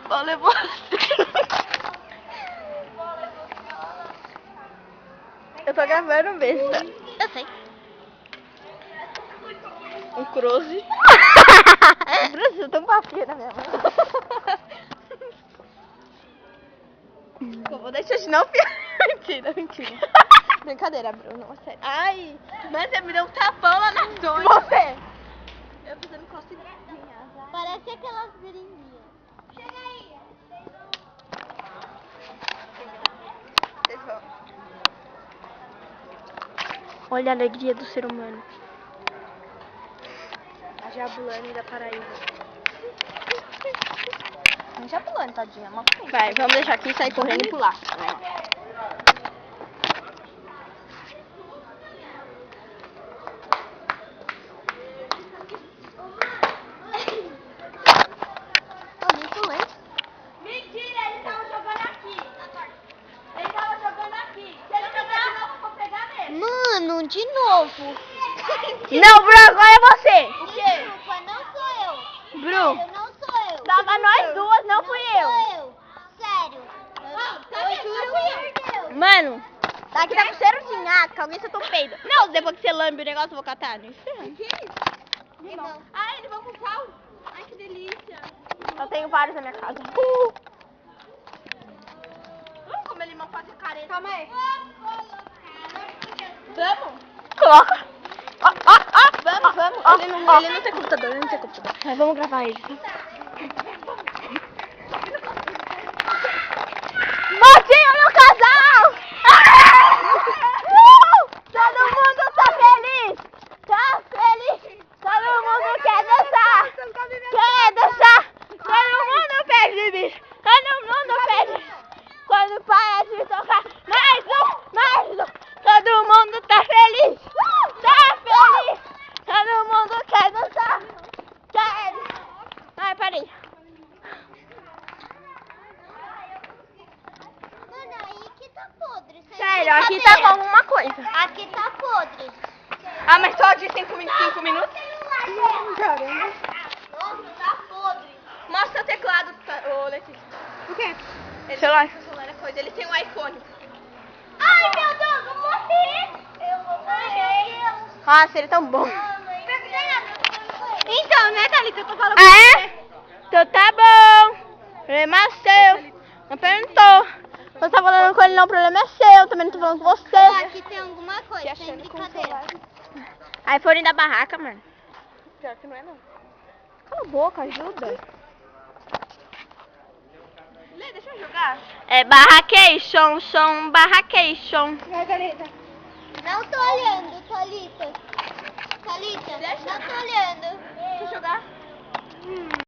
Voleibol. Eu tô gravando besta. Eu sei. Um cruze. Bruno, eu tô com papinha na minha mão. Eu vou deixar de não fiar. Mentira, mentira. Brincadeira, Bruno. Sério. Ai, mas você me deu um tapão lá na zona. Você? Eu precisando conseguir. Parece aquelas beringuinhas. Chega aí. Vocês vão. Olha a alegria do ser humano. A Jabulani da Paraíba. A Jabulani, tadinha. Vai, vamos deixar aqui, sair correndo e pular. Mentira, ele tava jogando aqui. Ele tava jogando aqui. Se ele jogar de novo, eu vou pegar nele. Mano, de novo. Não, Bruno, agora é você. O quê? Desculpa, não sou eu. Bru. Sério, não sou eu. Tava nós duas, não fui eu. Sou eu. Sério. Eu juro. Mano, tá aqui tá com cheiro de nhaca, alguém sentou peido. Não, depois que você lambe o negócio, eu vou catar. Não Limão. Ai, ele vai com sal. Ai, que delícia. Eu tenho vários na minha casa. Vamos comer limão pra ser careta. Calma aí. Vamos? Coloca. Vamos. Ele não tem computador, ele não tem computador. Mas vamos gravar ele. Motinho no casal! Todo mundo tá feliz! Tá feliz! Todo mundo quer dançar! Quer dançar! Todo mundo pede bicho! Todo mundo pede! Quando para de tocar, mais um! Todo mundo tá feliz! Tá feliz! Todo mundo quer dançar! Quer! Ai, parei! Mano, aí que tá podre. sem Sério, aqui tá com brincadeira. alguma coisa. Aqui tá podre. Ah, mas só de 5 minutos? Nossa, tá podre. Mostra o teclado, ô Letícia. O quê? Ele celular é coisa, ele tem um iPhone. Ai, meu Deus, eu morri. Eu vou morrer. Nossa, ele é tão bom. Então, né, Thalita? Eu tô falando Ah, é? Então tá bom. Problema é seu. Não perguntou. Você tá falando com ele, não, o problema é seu. Também não tô falando com você. Aqui tem alguma coisa, sem brincadeira. iPhone da barraca, mano. Pior que não é, não. Cala a boca, ajuda. Lê, deixa eu jogar. É barracation, barracation. Vai, Thalita. Não tô olhando, Thalita. Thalita, não tô olhando. Deixa eu jogar.